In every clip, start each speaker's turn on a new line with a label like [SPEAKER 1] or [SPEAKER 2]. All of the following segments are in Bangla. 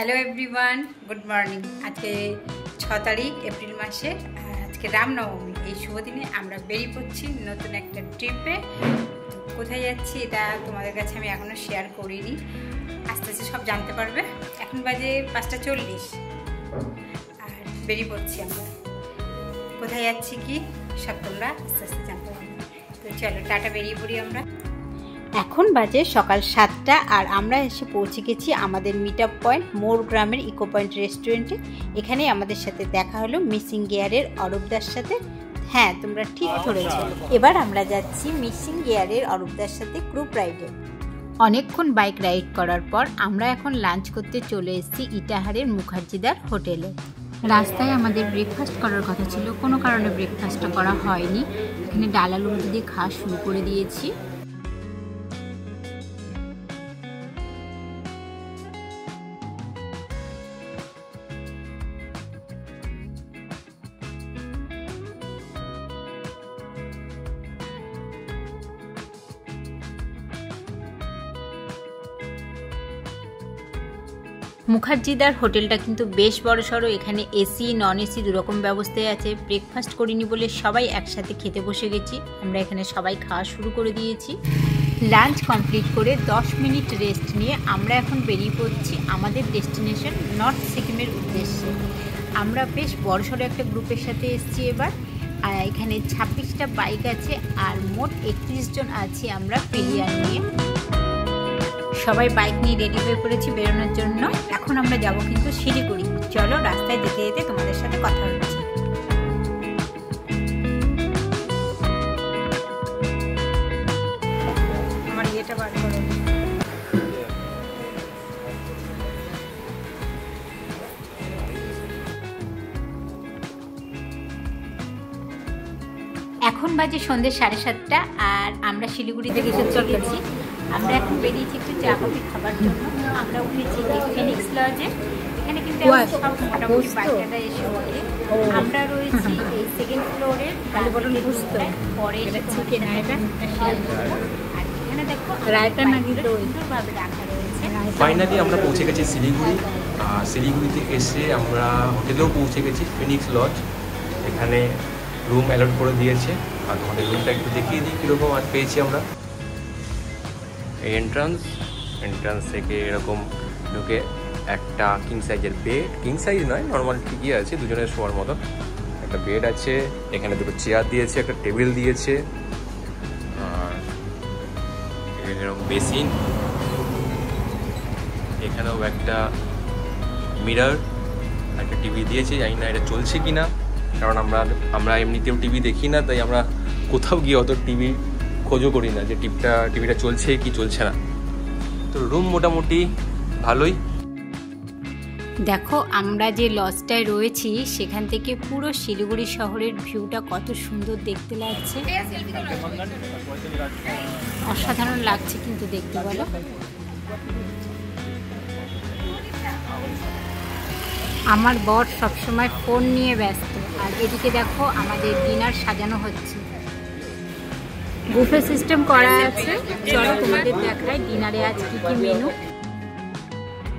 [SPEAKER 1] Hello everyone, good morning. আজকে 6 তারিখ এপ্রিল মাসে, আজকে রামনবমী। এই শুভ দিনে আমরা বেরিয়ে পড়ছি নতুন একটা ট্রিপে। কোথায় যাচ্ছি এটা তোমাদের কাছে আমি এখনও শেয়ার করিনি, আস্তে আস্তে সব জানতে পারবে। এখন বাজে 5:40 আর বেরিয়ে পড়ছি আমরা। কোথায় যাচ্ছি কি সব তোমরা আস্তে আস্তে জানতে পারবে। তো চলো টাটা, বেরিয়ে পড়ি আমরা। এখন বাজে সকাল 7টা আর আমরা এসে পৌঁছে গেছি আমাদের মিট আপ পয়েন্ট মোর গ্রামের ইকো পয়েন্ট রেস্টুরেন্টে। এখানে আমাদের সাথে দেখা হলো মিসিং গিয়ারের অরূপদার সাথে। হ্যাঁ, তোমরা ঠিক ধরেছো, এবার আমরা যাচ্ছি মিসিং গিয়ারের অরূপদার সাথে গ্রুপ রাইডে। অনেকক্ষণ বাইক রাইড করার পর আমরা এখন লাঞ্চ করতে চলে এসেছি ইটাহারের মুখার্জিদার হোটেলে। রাস্তায় আমাদের ব্রেকফাস্ট করার কথা ছিল, কোনো কারণে ব্রেকফাস্টটা করা হয়নি। এখানে ডাল আলু দিয়ে খাওয়া শুরু করে দিয়েছি। মুখার্জিদার হোটেলটা কিন্তু বেশ বড় সড়ো। এখানে এসি নন এসি দুরকম ব্যবস্থায় আছে। ব্রেকফাস্ট করিনি বলে সবাই একসাথে খেতে বসে গেছি। আমরা এখানে সবাই খাওয়া শুরু করে দিয়েছি। লাঞ্চ কমপ্লিট করে 10 মিনিট রেস্ট নিয়ে আমরা এখন বেরিয়ে পড়ছি আমাদের ডেস্টিনেশন নর্থ সিকিমের উদ্দেশ্যে। আমরা বেশ বড় সড়ো একটা গ্রুপের সাথে এসেছি এবার। আর এখানে 26টা বাইক আছে আর মোট 31 জন আছি আমরা প্লেয়ার নিয়ে। সবাই বাইক নিয়ে রেডি হয়ে পড়েছি বেরোনোর জন্য। এখন আমরা যাব কিন্তু শিলিগুড়ি। চলো রাস্তায় যেতে যেতে তোমাদের সাথে কথা হচ্ছে। আমার ইয়েটা বার করো। এখন বাজে সন্ধ্যে 7:30 আর আমরা শিলিগুড়ি থেকে চলেছি। আমরা এখন বেরিয়েছি একটু চা কফি খাবার জন্য। আমরা উঠেছি এই ফিনিক্স লজে। এখানে কিন্তু সব মোটামুটি বাচ্চারা এসে বলে। আমরা রয়েছি এই সেকেন্ড ফ্লোরের পরে চিকেন আইটেম। আর এখানে দেখো রায়তা নাকি সুন্দরভাবে রাখা রয়েছে।
[SPEAKER 2] ফাইনালি আমরা পৌঁছে গেছি শিলিগুড়ি। শিলিগুড়িতে এসে আমরা হোটেলেও পৌঁছে গেছি, ফিনিক্স লজ। এখানে রুম অ্যালট করে দিয়েছে। আর তোমাদের রুমটা একটু দেখিয়ে দিই কীরকম আজ পেয়েছি আমরা। এই এন্ট্রান্স থেকে এরকম ঢুকে একটা কিং সাইজের বেড, কিং সাইজ নয় নর্মাল ঠিকই আছে, দুজনের শোয়ার মতন একটা বেড আছে। এখানে দুটো চেয়ার দিয়েছে, একটা টেবিল দিয়েছে, আর এরকম বেসিন। এখানেও একটা মিরর, একটা টিভি দিয়েছে। জানি না এটা চলছে কি না, কারণ আমরা এমনিতেও টিভি দেখি না, তাই আমরা কোথাও গিয়ে অত টিভি খোঁজও করি না যে টিভিটা চলছে কি চলছে না। তো রুম মোটামুটি ভালোই।
[SPEAKER 1] দেখো আমরা যে লজটায় রয়েছি সেখান থেকে পুরো শিলিগুড়ি শহরের ভিউটা কত সুন্দর দেখতে লাগছে। অসাধারণ লাগছে কিন্তু দেখতে, বলো। আমার বর সবসময় ফোন নিয়ে ব্যস্ত। আর এদিকে দেখো আমাদের ডিনার সাজানো হচ্ছে, বুফে সিস্টেম করা আছে। চলো তোমাদের দেখাই ডিনারে আজ কি কি মেনু।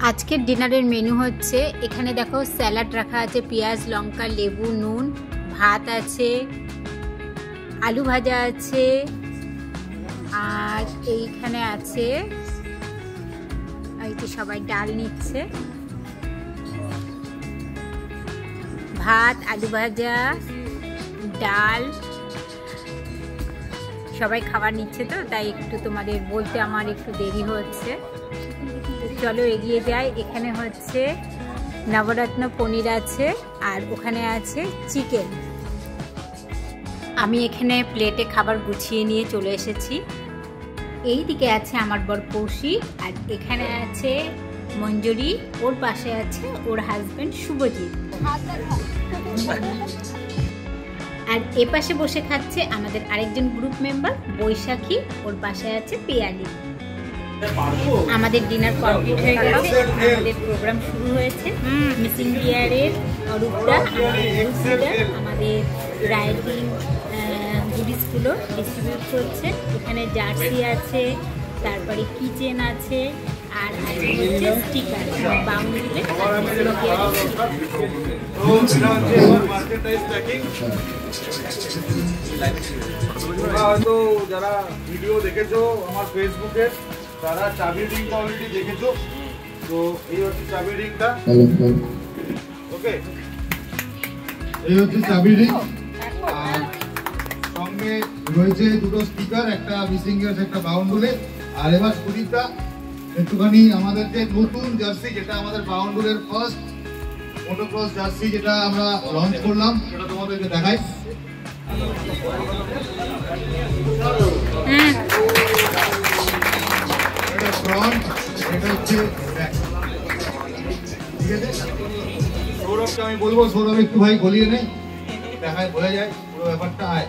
[SPEAKER 1] আজকের ডিনারের মেনু হচ্ছে, এখানে দেখো স্যালাড রাখা আছে, পেঁয়াজ লঙ্কা লেবু নুন, ভাত আছে, আলু ভাজা আছে, আর এইখানে আছে এই যে সবাই ডাল নিচ্ছে, ভাত আলু ভাজা ডাল, সবাই খাবার নিচ্ছে। তো তাই একটু তোমাদের বলতে আমার একটু দেরি হচ্ছে। চলো এগিয়ে যাই। এখানে হচ্ছে নবরত্ন পনির আছে আর ওখানে আছে চিকেন। আমি এখানে প্লেটে খাবার গুছিয়ে নিয়ে চলে এসেছি। এই দিকে আছে আমার বর কৌশিক, আর এখানে আছে মঞ্জুরি, ওর পাশে আছে ওর হাজবেন্ড শুভজিৎ, আর এ পাশে বসে খাচ্ছে আমাদের আরেকজন গ্রুপ মেম্বার বৈশাখী, ওর পাশে আছে পিয়ালি। আমাদের ডিনার কমপ্লিট হয়ে গেছে, আমাদের প্রোগ্রাম শুরু হয়েছে। মিসিং গিয়ারের অরূপদা আমাদের রাইডিং গুডিসগুলো ডিস্ট্রিবিউট করছে। এখানে জার্সি আছে, তারপরে কিচেন আছে, আর স্টিকার বাউন্ডারিতে
[SPEAKER 3] হয়তো যারা ভিডিও দেখেছো আমার ফেসবুকে তারা চাবি রিংটা অলরেডি দেখেছো। তো এই হচ্ছে চাবি রিংটা। ওকে, এই হচ্ছে চাবি রিং। আর সঙ্গে রয়েছে দুটো স্টিকার, একটা মিসিং ইয়ার্স, একটা বাউন্ডুলে। আর এবার সুদীপটা একটুখানি আমাদের যে নতুন জার্সি, যেটা আমাদের বাউন্ডুলের ফার্স্ট মোটোক্রস জার্সি যেটা আমরা লঞ্চ করলাম, সেটা তোমাদেরকে দেখাই। এটা ফ্রন্ট, এটা হচ্ছে ব্যাক। ঠিক আছে, সৌরভকে আমি বলবো, সৌরভ একটু ভাই গলিয়ে নে, দেখায় বোঝা যায় পুরো ব্যাপারটা। আয়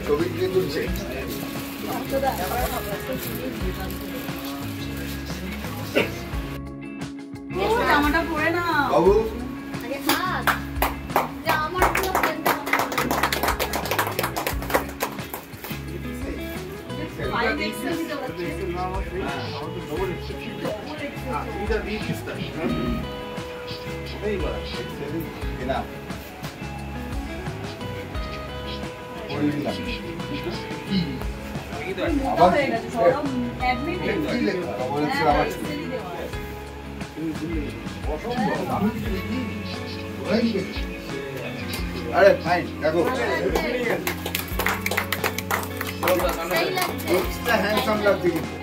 [SPEAKER 3] ছবি দিয়ে তুলছে
[SPEAKER 4] জামাটা পরে না
[SPEAKER 3] বাবু। আরে ফাইন, দেখো হ্যান্ডসাম লাগছে কিন্তু।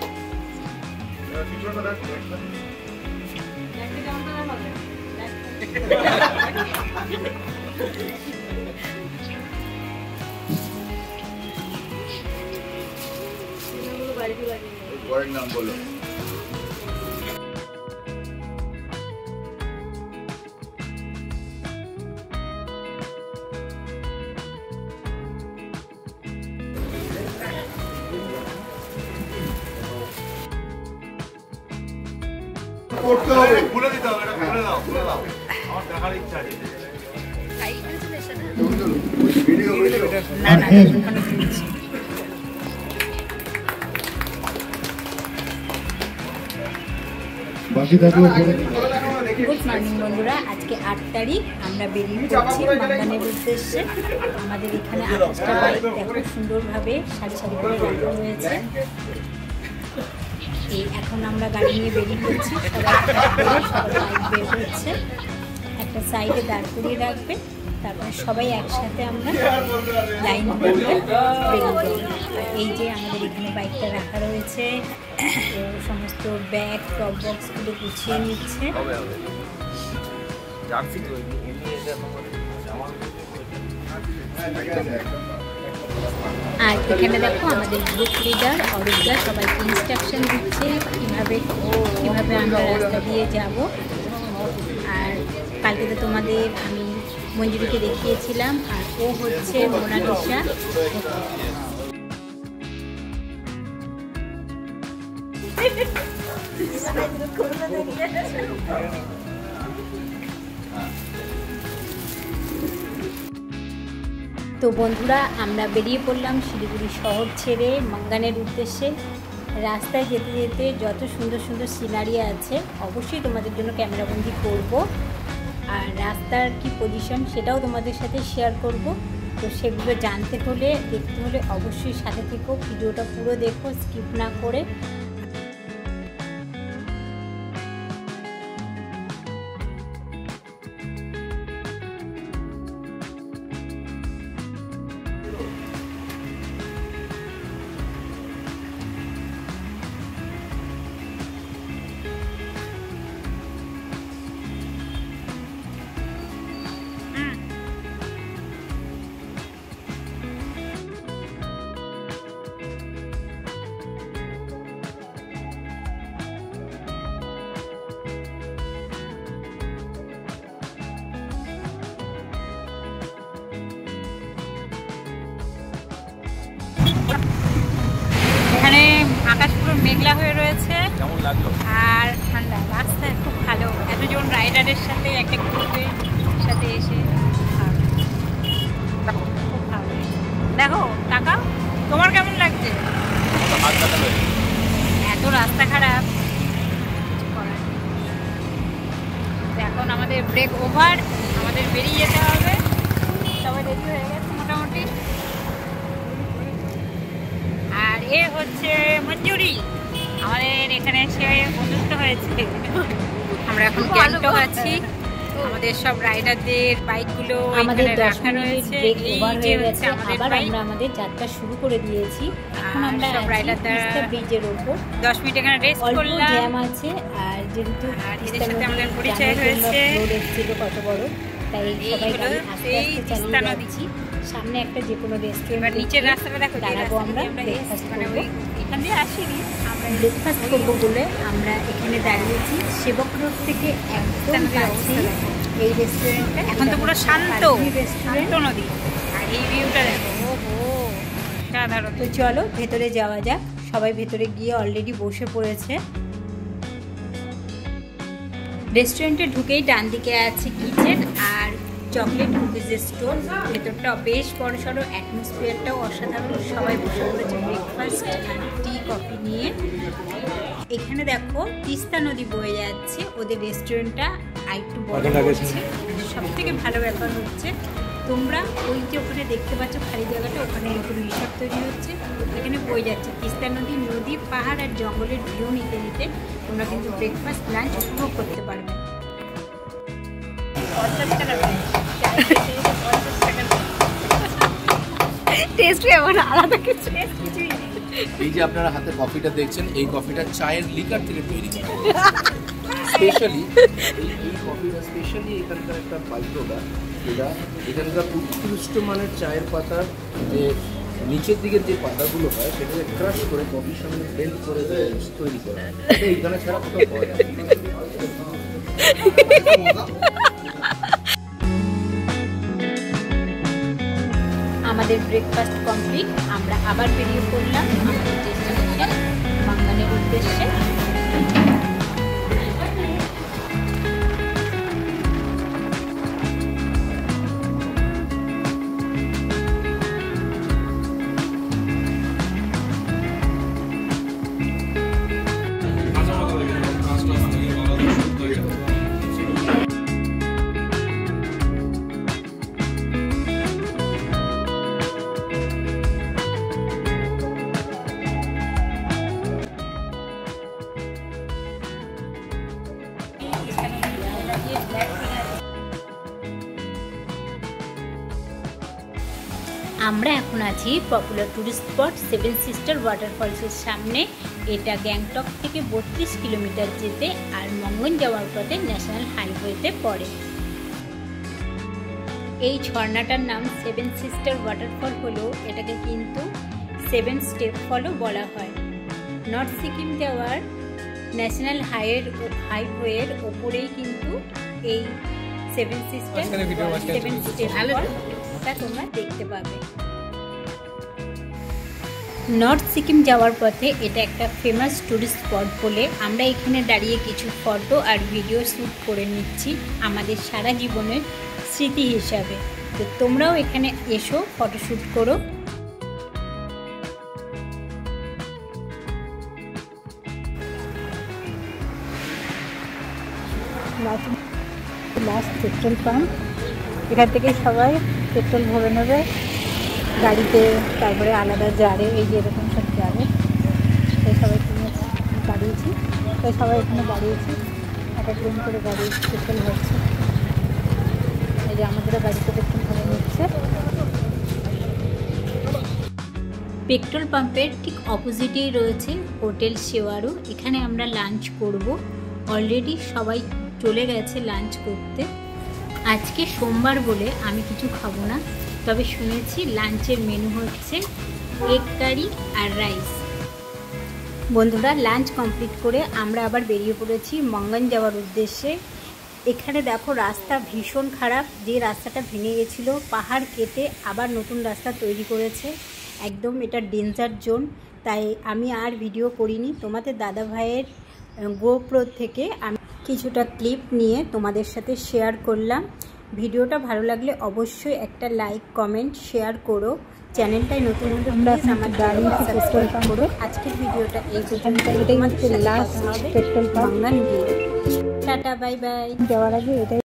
[SPEAKER 3] পরের নাম বলো। করতে হবে, খুলে দিতে হবে, এটা খুলে দাও, খুলে দাও, আমার দেখার ইচ্ছা আছে। ভিডিও ভিডিও
[SPEAKER 1] না না
[SPEAKER 3] বাকি থাকলে
[SPEAKER 1] গুড মর্নিং বন্ধুরা, আজকে 8 তারিখ আমরা বেরিয়ে পড়ছি মাঙ্গানের উদ্দেশ্যে। আমাদের এখানে 28টা বাইক দেখো সুন্দরভাবে সারি সারি করে রাখা হয়েছে। এই এখন আমরা গাড়ি নিয়ে বেরিয়ে পড়ছি, সবাই বাইক বের হচ্ছে, একটা সাইডে দাঁড় করিয়ে রাখবে, তারপরে সবাই একসাথে আমরা লাইন করে বেরিয়ে যাবো। এই যে আমাদের এখানে বাইকটা রাখা রয়েছে, সমস্ত ব্যাগ টপ বক্সগুলো গুছিয়ে নিচ্ছে। আর এখানে দেখো আমাদের গ্রুপ লিডার অরূপদা সবাইকে ইনস্ট্রাকশন দিচ্ছে কীভাবে আমরা রাস্তা দিয়ে যাব। আর কালকে তো তোমাদের আমি মঞ্জুরিকে দেখিয়েছিলাম, আর ও হচ্ছে মোনালিসা। তো বন্ধুরা, আমরা বেরিয়ে পড়লাম শিলিগুড়ি শহর ছেড়ে মাঙ্গানের উদ্দেশ্যে। রাস্তায় যেতে যেতে যত সুন্দর সুন্দর সিনারি আছে অবশ্যই তোমাদের জন্য ক্যামেরাবন্দি করব। আর রাস্তার কি পজিশন সেটাও তোমাদের সাথে শেয়ার করব। তো সেগুলো জানতে হলে দেখতে হলে অবশ্যই সাথে থেকো, ভিডিওটা পুরো দেখো স্কিপ না করে। এখানে আকাশ পুরো মেঘলা হয়ে রয়েছে,
[SPEAKER 2] কেমন লাগলো?
[SPEAKER 1] আর ঠান্ডা, রাস্তায় খুব ভালো। এতজন রাইডারের সাথে একটা গ্রুপের সাথে এসে খুব ভালো। দেখো টাকা তোমার কেমন লাগছে? এত রাস্তা খারাপ, কিছু করার নেই। এখন আমাদের ব্রেক ওভার, আমাদের বেরিয়ে যেতে হবে। সবাই রেডি হয়ে গেছে মোটামুটি। আর এ হচ্ছে মঞ্জুরি, আমাদের এখানে এসে বন্ধুত্ব হয়েছে। আমরা এখন গ্যাংটক আছি, আমাদের সব রাইডারদের বাইকগুলো
[SPEAKER 5] আমাদের
[SPEAKER 1] এখানে
[SPEAKER 5] 10
[SPEAKER 1] রাখা
[SPEAKER 5] মিনিট
[SPEAKER 1] রয়েছে।
[SPEAKER 5] ব্রেক
[SPEAKER 1] এই
[SPEAKER 5] ওভার
[SPEAKER 1] যে
[SPEAKER 5] হয়ে
[SPEAKER 1] হচ্ছে
[SPEAKER 5] গেছে,
[SPEAKER 1] আমাদের
[SPEAKER 5] আবার
[SPEAKER 1] বাইক।
[SPEAKER 5] আমরা আমাদের যাত্রা শুরু করে দিয়েছি। এখন আমরা
[SPEAKER 1] সব রাইডাররা
[SPEAKER 5] তিস্তা ব্রিজের উপর
[SPEAKER 1] 10 মিনিট এখানে রেস্ট
[SPEAKER 5] অল্প
[SPEAKER 1] করলাম।
[SPEAKER 5] জ্যাম আছে, আর যেহেতু
[SPEAKER 1] আর এদের
[SPEAKER 5] তিস্তা
[SPEAKER 1] সাথে আমাদের
[SPEAKER 5] নদীর
[SPEAKER 1] পরিচয়
[SPEAKER 5] জানার জন্য
[SPEAKER 1] হয়েছে।
[SPEAKER 5] রোড এসেছিল কত বড়, তাই
[SPEAKER 1] এই
[SPEAKER 5] সবাই
[SPEAKER 1] হলো
[SPEAKER 5] গাড়ি আস্তে
[SPEAKER 1] সেই
[SPEAKER 5] আস্তে
[SPEAKER 1] তিস্তা
[SPEAKER 5] চালিয়ে
[SPEAKER 1] নদী।
[SPEAKER 5] যাচ্ছি। সামনে একটা যে কোনো
[SPEAKER 1] এবার
[SPEAKER 5] রেস্টুরেন্ট
[SPEAKER 1] নিচের রাস্তাটা দেখো, যে
[SPEAKER 5] দাঁড়াবো
[SPEAKER 1] রাস্তা
[SPEAKER 5] আমরা,
[SPEAKER 1] দিয়ে আমরা
[SPEAKER 5] ব্রেকফাস্ট
[SPEAKER 1] মানে
[SPEAKER 5] করবো।
[SPEAKER 1] ওই এখান দিয়ে আসিনি আমরা।
[SPEAKER 5] ব্রেকফাস্ট করবো বলে আমরা এখানে দাঁড়িয়েছি সেবক রোড থেকে একদম
[SPEAKER 1] নদীর
[SPEAKER 5] কাছে
[SPEAKER 1] অবস্থা দেখো।
[SPEAKER 5] এই রেস্টুরেন্টটা।
[SPEAKER 1] এখন তো পুরো শান্ত
[SPEAKER 5] রেস্টুরেন্ট।
[SPEAKER 1] শান্ত নদী, আর এই ভিউটা দেখো, ওহো সাধারণ।
[SPEAKER 5] তো চলো ভেতরে যাওয়া যাক। সবাই ভেতরে গিয়ে অলরেডি বসে পড়েছে। রেস্টুরেন্টে ঢুকেই ডান দিকে আছে কিচেন আর চকলেট কুকিজের স্টোর। ভেতরটা বেশ বড় সড়ো, অ্যাটমসফিয়ারটাও অসাধারণ। সবাই বসে পড়েছে ব্রেকফাস্ট আর টি কফি নিয়ে। এখানে দেখো তিস্তা নদী বয়ে যাচ্ছে। ওদের রেস্টুরেন্টটা আরেকটু বড় হচ্ছে। সব থেকে ভালো ব্যাপার হচ্ছে তোমরা ওই যে ওখানে দেখতে পাচ্ছ খালি জায়গাটা, ওখানে একটু রিসর্ট তৈরি হচ্ছে, এখানে বয়ে যাচ্ছে তিস্তা নদী। নদী, পাহাড় আর জঙ্গলের ভিউ নিতে নিতে তোমরা কিন্তু ব্রেকফাস্ট লাঞ্চ উপভোগ করতে পারবে।
[SPEAKER 1] 50 টাকা
[SPEAKER 5] টেস্ট এমন আলাদা কিছু
[SPEAKER 1] কিছুই নেই।
[SPEAKER 6] এই যে আপনারা হাতে কফিটা দেখছেন, এই কফিটা চায়ের লিকার থেকে তৈরি করা স্পেশালি। এই কফিটা স্পেশালি এখানকার একটা বাইকটা, যেটা এখানকার উৎকৃষ্ট মানের চায়ের পাতার যে নিচের দিকের যে পাতাগুলো হয় সেটাকে ক্রাশ করে কফির সঙ্গে ব্লেন্ড করে তৈরি করা। এটা এইখানে ছাড়া কোথাও পাওয়া যায় না।
[SPEAKER 5] আমাদের ব্রেকফাস্ট কমপ্লিট। আমরা আবার বেরিয়ে পড়লাম আমাদের ডেস্টিনেশন বাঙ্গানের উদ্দেশ্যে। আমরা এখন আছি পপুলার টুরিস্ট স্পট 7 সিস্টার ওয়াটারফলসের সামনে। এটা গ্যাংটক থেকে 32 কিলোমিটার যেতে আর মঙ্গন যাওয়ার পথে ন্যাশনাল হাইওয়েতে পড়ে। এই ঝর্ণাটার নাম 7 সিস্টার ওয়াটারফল হলো, এটাকে কিন্তু 7 স্টেপ ফলও বলা হয়। নর্থ সিকিম যাওয়ার ন্যাশনাল হাইওয়ের ওপরেই কিন্তু এই 7 সিস্টার 7 স্টেপ তা তোমরা দেখতে পাবে। নর্থ সিকিম যাওয়ার পথে এটা একটা ফেমাস টুরিস্ট স্পট বলে আমরা এখানে দাঁড়িয়ে কিছু ফটো আর ভিডিও শ্যুট করে নিচ্ছি আমাদের সারা জীবনের স্মৃতি হিসাবে। তো তোমরাও এখানে এসো, ফটোশ্যুট করো। Last petrol pump. এখান থেকে সবাই পেট্রোল ভরে নেবে গাড়িতে, তারপরে আলাদা জারে, এই যে এরকম সব জারে। তাই সবাই দাঁড়িয়েছি, তাই সবাই এখানে দাঁড়িয়েছি, এক একজন করে গাড়ি পেট্রোল ভরছে। এই যে আমাদেরও গাড়িতে পেট্রোল ভরে নিচ্ছে। পেট্রোল পাম্পের ঠিক অপোজিটেই রয়েছে হোটেল শেওয়ারু। এখানে আমরা লাঞ্চ করব। অলরেডি সবাই চলে গেছে লাঞ্চ করতে। আজকে সোমবার বলে আমি কিছু খাবো না, তবে শুনেছি লাঞ্চের মেনু হচ্ছে এগ কারি আর রাইস। বন্ধুরা, লাঞ্চ কমপ্লিট করে আমরা আবার বেরিয়ে পড়েছি মঙ্গন যাওয়ার উদ্দেশ্যে। এখানে দেখো রাস্তা ভীষণ খারাপ, যে রাস্তাটা ভেঙে গেছিলো, পাহাড় কেটে আবার নতুন রাস্তা তৈরি করেছে। একদম এটা ডেঞ্জার জোন, তাই আমি আর ভিডিও করিনি। তোমাদের দাদা ভাইয়ের গোপ্রো থেকে আমি কিছুটা ক্লিপ নিয়ে তোমাদের সাথে শেয়ার করলাম। ভিডিওটা ভালো লাগলে অবশ্যই একটা লাইক, কমেন্ট, শেয়ার করো। চ্যানেলটাই নতুন হলে প্লিজ আমার গাড়ি সাবস্ক্রাইব করো। আজকের ভিডিওটা এই পর্যন্ত। এটাই হচ্ছে last petrol pump. Tata, bye bye. যাওয়ার আগে এটাই